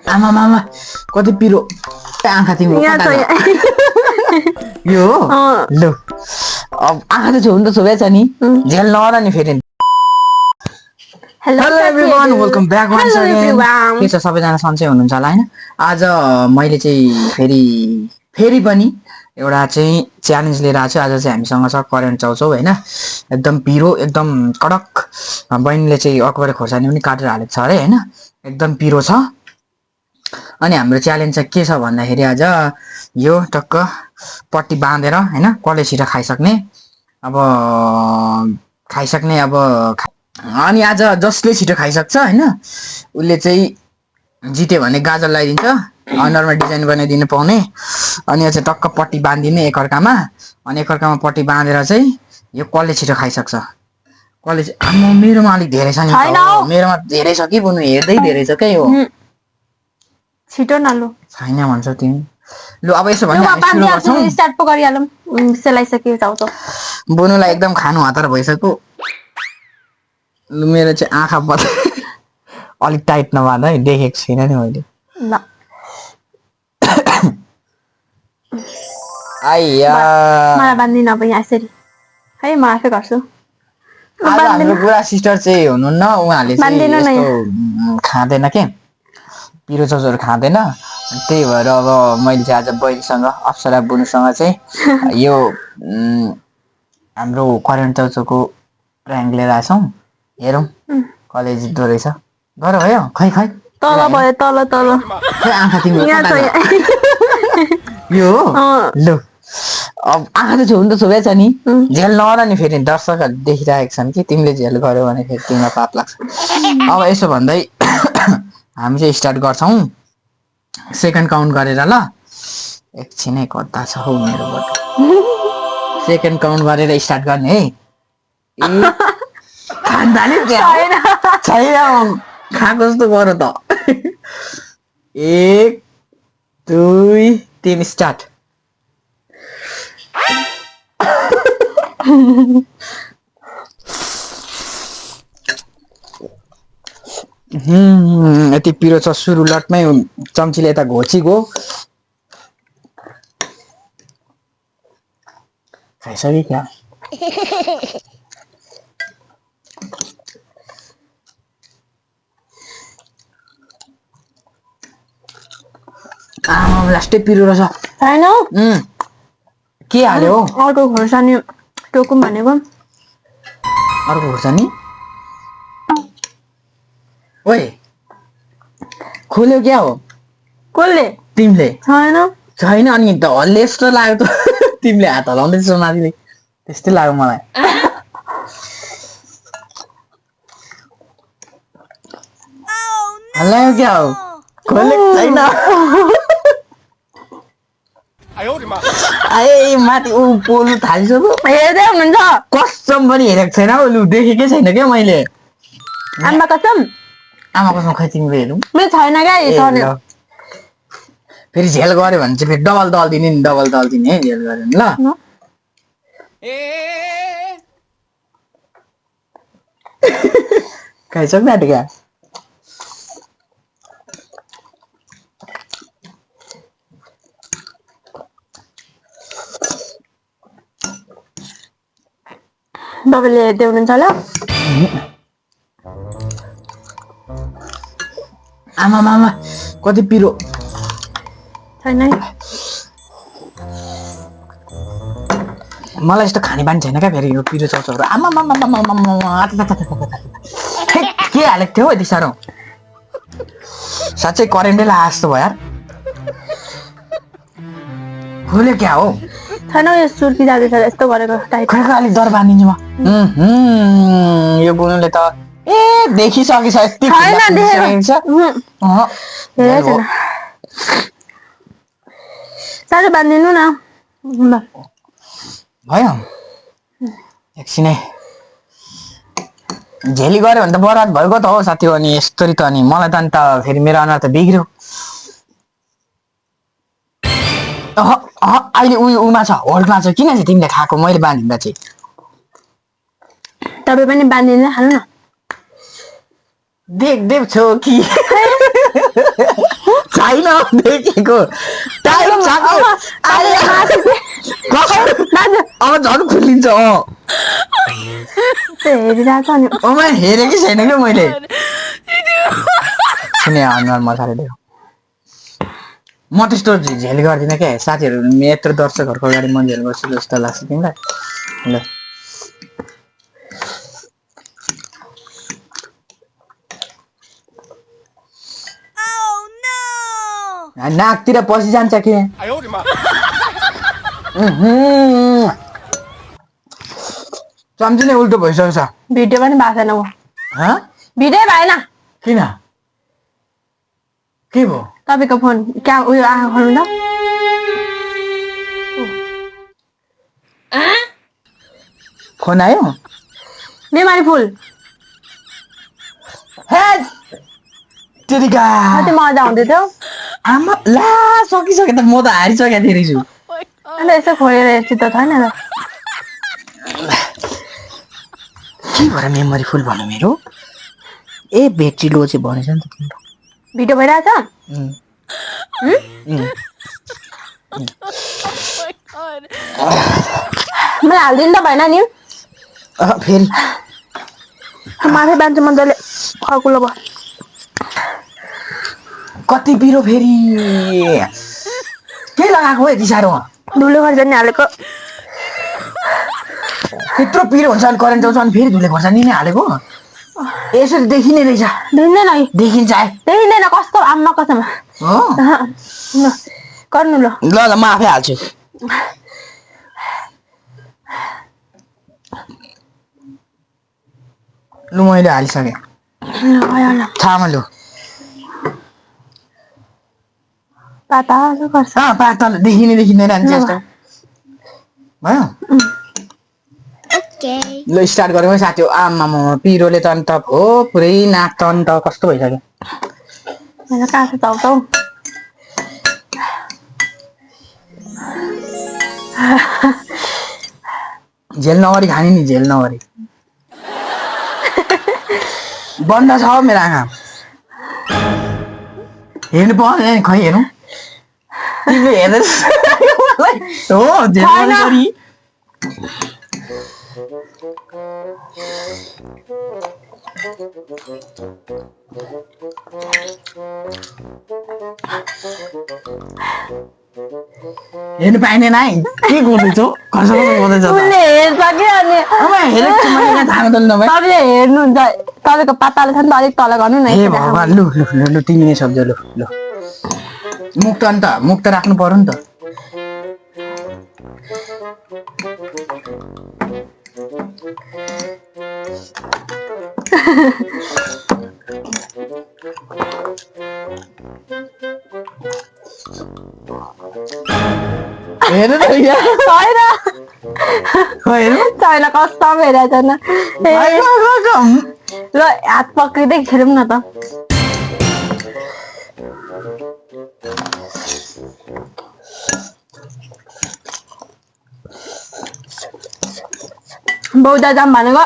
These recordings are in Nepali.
आमा मामा कति पिरो आँखा तिम्रो यो लु अब आँखा त छुन त छुबै छ नि झेल नर नि फेरि hello everyone welcome back once again के छ सबैजना सन्चै हुनुहुन्छ होला हैन आज मैले चाहिँ फेरि पनि एउटा चाहिँ च्यालेन्ज लिएर आएको छु आज चाहिँ हामीसँग छ करेन्ट चाउचाउ हैन एकदम पिरो एकदम कडक बहिनीले चाहिँ अकबर खोर्सानी पनि काटेर हालेको छ अरे हैन एकदम पिरो छ अनि हाम्रो च्यालेन्ज चाहिँ के छ भन्दाखेरि आज यो टक्क पट्टी बाँधेर हैन कसले छिटो खाइसक्ने अब अनि आज जसले छिटो खाइसक्छ हैन उसले चाहिँ जित्यो भने गाजर लगाइदिन्छ अनुहारमा डिजाइन बनाइदिनु पाउने अनि चाहिँ टक्क पट्टी बाँधिदिने एकअर्कामा अनि एकअर्कामा पट्टी बाँधेर चाहिँ यो कसले छिटो खाइसक्छ कसले आम्म मेरोमा अलिक धेरै छ नि मेरोमा धेरै छ कि बुनु हेर्दै धेरै छ के हो छिटो न लु छैन भन्छौ तिमी लु अब यसो भने सुरु गर्छौं स्टार्ट पो गरिहालौं सेलाइसक्यो चाउचाउ बुनुलाई एकदम खानु हतार भइसक्यो लु मेरो चाहिँ आँखा बत अलिक टाइट नबाँध है देखेको छैन नि मैले ल आइया मलाई बान्दिन अब यहाँ यसरी है म आफै गर्छु आज हाम्रो बुढा सिस्टर चाहिँ हुनुहुन्न उहाँले चाहिँ यस्तो खाँदैन के पिरो चाउचाउहरू खाँदैन त्यही भएर अब मैले चाहिँ आज बहिनीसँग अप्सरा बुनुसँग चाहिँ यो हाम्रो करेन्ट चाउचाउको र्याङ्क लिएर आएछौँ हेरौँ कलेज जित्दो रहेछ गर भयो खै खै तल भयो तल खै आँखा तिम्रो यो लु अब आँखा त छुन त छुबै छ नि झेल नर नि फेरि दर्शकहरू देखिरहेको छन् कि तिमीले झेल गर्यो भने फेरि तिमीलाई पाप लाग्छ अब यसो भन्दै हामी चाहिँ स्टार्ट गर्छौँ सेकेन्ड काउन्ट गरेर ल एकछिनै कता छ हौ मेरो बटु सेकेन्ड काउन्ट गरेर स्टार्ट गर्ने है छैन खाएको जस्तो गर त 1 2 3 स्टार्ट यति पिरो छ सुरु लटमै चम्चीले यता घोची गो खाइसक्यो क्या लास्टै पिरो रहेछ हैन के हाल्यो अर्को खोर्सानी टोकुम भनेको अर्को खोर्सानी ओए खोल्यो क्या हो कसले तिमीले छैन अनि त हल्ले जस्तो लाग्यो त तिमीले हात हलाउँदैछौ माथिले त्यस्तै लाग्यो मलाई हल्लायो क्या हो खोलेको छैन ए माथि ऊ पोल्नु थालिसक्यो हेर्दै हुनुहुन्छ कसम पनि हेरेको छैन हौ लु देखेकै छैन क्या मैले आमा कसम खै तिमीले हेरौँ मेरो छैन क्या फेरि झेल गऱ्यो भने चाहिँ फेरि डबल दल दिने है झेल गऱ्यो भने ल खाइसक्नु आँट्यो क्या बाबाले हेर्दै हुनुहुन्छ होला आमा मामा कति पिरो छैन मलाई यस्तो खाने बानी छैन क्या फेरि यो पिरो चाउचाउहरू आमा मामा के हालेको थियो यति साह्रो साँच्चै करेन्टै लाग्यो जस्तो भयो यार खोल्यो क्या हो छैन यो सुर्की जाँदैछ यस्तो गरेको टाइप खै अलिक डर बाँधिदिन्छु म यो बुनुले त देखिसकेछ यति साह्रो बाँधिदिनु न भयो एकछिनै झेली गऱ्यो भने त बर्बाद भएको त हो साथी हो अनि यस्तरी त अनि मलाई त अन्त फेरि मेरो अनुहार त बिग्रियो अहिले उमा छ होल्डमा छ किन चाहिँ तिमीले खाएको मैले बाँधिँदा चाहिँ तपाईँ पनि बाँधिदिनु हाल्नु न देख छौ कि छैन देखेको टाइम अब झन् खुलिन्छ हेरिरहेको नि हेरेकै छैन क्या मैले सुने अनुहार मजाले देऊ म त्यस्तो झेल गर्दिनँ क्या साथीहरू यत्रो दर्शकहरूको अगाडि म झेल गर्छु जस्तो लाग्छ तिमीलाई ल नाकतिर पसिजान्छ कि चम्ची नै उल्टो भइसकेको छ भिडियो पनि भएको छैन म भिडियो भएन किन के भयो तपाईँको फोन क्या उयो आएको खोल्नु त फोन आयो मेमोरी फुल तेरिका कति मजा आउँदै थियो आमा ला सकिसक्यो त म त हारिसकेको थिएँ रहेछु अन्त यसो खोलेर हेर्छु त छैन त के भएर मेमोरी फुल भन्नु मेरो ए ब्याट्री लो चाहिँ भनेछ नि त तिम्रो भिडियो भइरहेछ मैले हालिदिनु त भएन नि फेरि माथि बाँच्छु मजाले खकुलो भयो कति पिरो फेरि के लगाएको यति साह्रो धुलो खोर्सानी हालेको त्यत्रो पिरो हुन्छ अनि करेन्ट आउँछ अनि फेरि धुले खोर्सानी नै हालेको यसरी देखिने रहेछ देखिँदैन देखिन्छ देखिँदैन कस्तो आम्मा कसम हो गर्नु ल ल म आफै हाल्छु लु मैले हालिसकेँ थामा लु पातलो गर्छ पातलो देखिँदैन अनि त्यस्तो भयो ल स्टार्ट गरौँ है साथी आमा पिरोले त अन्त हो पुरै नाक त अन्त कस्तो भइसक्यो कहाँ छ चाउचाउ झेल नगरी खाने नि झेल नगरी बन्द छ मेरो आँखा हेर्नु पाउँदैन खै हेरौँ तिमीले हेर्दैछ हो झेल नगरी हेर्नु पाइने नाइ के गर्दैछौ कसरी गर्दैछ उसले हेर्छ कि अनि हेरेको छु मैले थाहा पनि नभए तपाईँले हेर्नुहुन्छ तपाईँको पाताले छ नि त अलिक तल गर्नु न ए भगवान् लु लु लु लु तिमी नै सम्झौ लु लु मुक्त राख्नु पर्यो नि त हेर्नु त छैन कस्तो हेरेको छैन ल हात पक्रिँदै खेलौँ न त बौद्ध जाम भनेको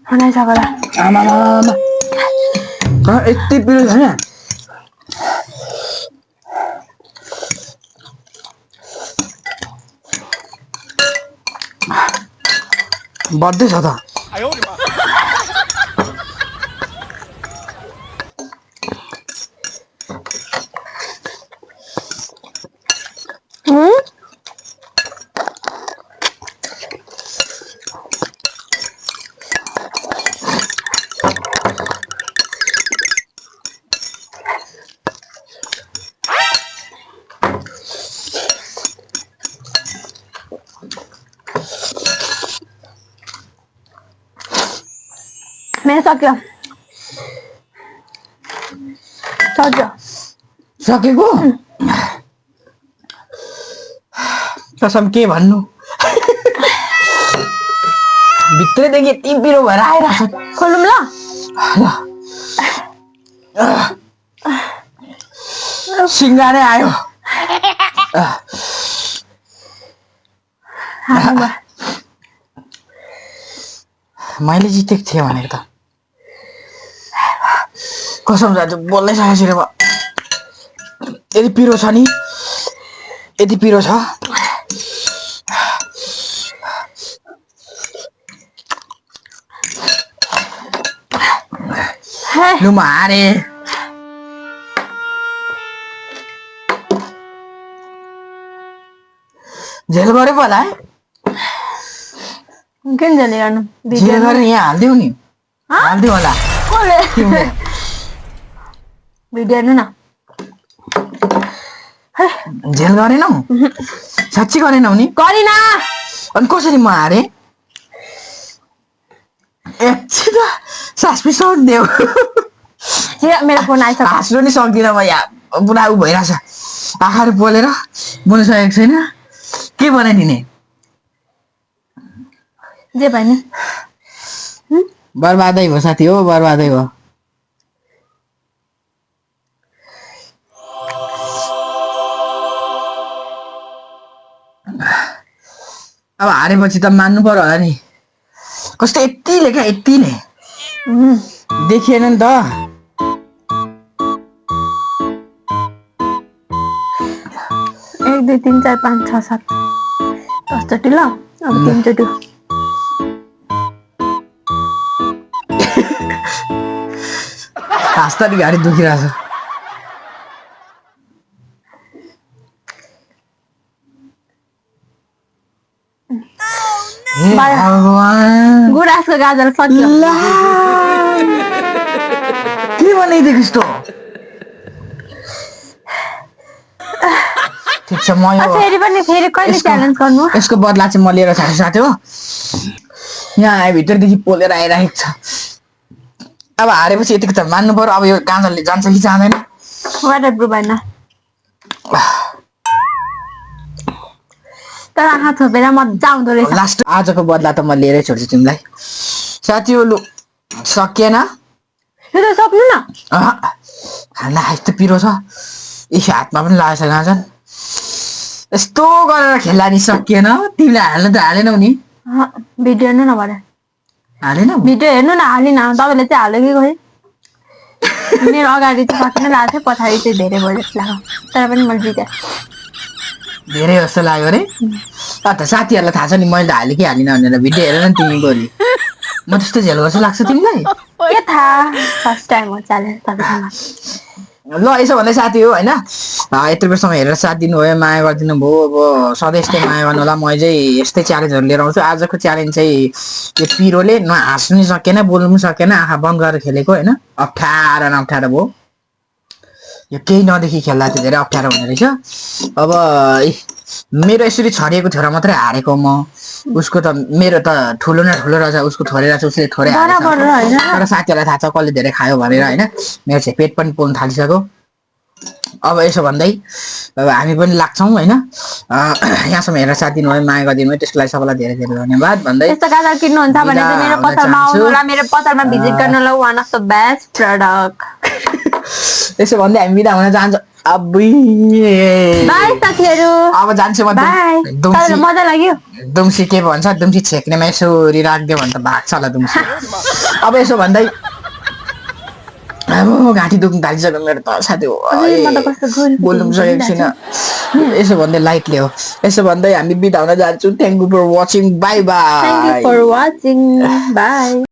बनाइसक्यो ल आमा यति पिरो छैन बढ्दैछ त मेरो सक्यो सकेको कसम के भन्नु भित्रैदेखि यति पिरो भएर आइरहेको छ खोलौँ ल सिङ्गारै आयो मैले जितेको थिएँ भनेको त कसम साथी बोल्नै सकेको छैन म यति पिरो छ नि यति पिरो छ लु म हारे झेल गरे पो होला है किन जाने गर्नु झेल गरे यहाँ हालिदिउ नि हालिदिउ होला कसले भिडियो हेर्नु न झेल गरेनौ साँच्ची गरेनौ नि गरिन अनि कसरी म हारे एकछिन सास पिसाउनु देऊ मेरो फोन आइसक्यो हाँस्नु नि सक्दिनँ म यहाँ पुरा उ भइरहेछ आँखाहरू पोलेर बोल्नु सकेको छैन के बनाइदिने जे भयो नि बर्बादै भयो साथी हो बर्बादै भयो अब हारेपछि त मान्नु पर्यो होला नि कस्तो यतिले क्या यतिले देखिएन नि त 1 2 3 4 5 6 7 10 चोटि ल अब 3 चोटि हाँस्दा नि घाँटी दुखिरहेछ हे भगवान गुराँसको गाजर सक्यो के बनाइदिएको यस्तो ठिक छ म यो फेरि कहिले च्यालेन्ज गर्नु यसको बदला चाहिँ म लिएर जान्छु साथी हो यहाँ भित्रदेखि पोलेर आइरहेको छ अब हारेपछि यतिको त मान्नु पर्यो अब यो गाजरले जान्छ कि जाँदैन वाटर प्रुफ होइन तर आँखा छोपेर मजा आउँदो रहेछ लास्ट आजको बदला त म लिएरै छोड्छु तिमीलाई साथी हो लु सकिएन यो त सक्नु न खाना यस्तो पिरो छ यस हातमा पनि लागेछ गाजर यस्तो गरेर खेल्दा नि सकिएन तिमीले हाल्नु त हालेनौ नि भिडियो हेर्नु न भरे हालेनौ भिडियो हेर्नु न हालिन तपाईँले चाहिँ हाल्यो कि खोइ मेरो अगाडि चाहिँ सकिन लागेको थियो पछाडि चाहिँ धेरै भयो जस्तो लाग्यो तर पनि मैले जितेँ धेरै जस्तो लाग्यो अरे त साथीहरूलाई थाहा छ नि मैले त हालेँ कि हालिनँ भनेर भिडियो हेरेर नि तिमी गरी म त्यस्तो झेल गर्छु लाग्छ तिमीलाई के थाहा फर्स्ट टाइम हो च्यालेन्ज तपाईँसँग ल यसो भन्दै साथी हो होइन यत्रो बेरसम्म हेरेर साथ दिनुभयो माया गरिदिनु भयो अब सधैँ यस्तै माया गर्नु होला म चाहिँ यस्तै च्यालेन्जहरू लिएर आउँछु आजको च्यालेन्ज चाहिँ यो पिरोले न हाँस्नु नि सकेन बोल्नु पनि सकेन आँखा बन्द गरेर खेलेको होइन अप्ठ्यारो न अप्ठ्यारो भयो यो केही नदेखि खेल्दा चाहिँ धेरै अप्ठ्यारो हुने रहेछ अब मेरो यसरी छरिएको छोरा मात्रै हारेको म उसको त मेरो त ठुलो न ठुलो रहेछ उसको थोरै रहेछ उसले थोरै तर साथीहरूलाई थाहा छ कसले धेरै खायो भनेर होइन मेरो चाहिँ पेट पनि पोल्नु थालिसक्यो अब यसो भन्दै अब हामी पनि लाग्छौँ होइन यहाँसम्म हेरेर साथ दिनुभयो माया गरिदिनु भयो त्यसको लागि सबैलाई धेरै धेरै धन्यवाद भन्दै यस्तो गाजर किन्नुहुन्छ भने चाहिँ मेरो पसलमा आउनु होला मेरो पसलमा भिजिट गर्नु होला one of the best product यसो भन्दै हामी बिदा हुन चाहन्छौँ बाई साथीहरू अब जान्छु म मजा लाग्यो दुम्सी के भन्छ दुम्सी छेक्नेमा यसरी राखिदियो भने त भाग्छ होला दुम्सी अब यसो भन्दै अब घाँटी दुख्नु थालिसक्यो मेरो त साथी हो बोल्नु पनि सकेको छैन यसो भन्दै लाइट ल्यायो यसो भन्दै हामी बिदा हुन जान्छौँ thank you for watching bye bye thank you for watching by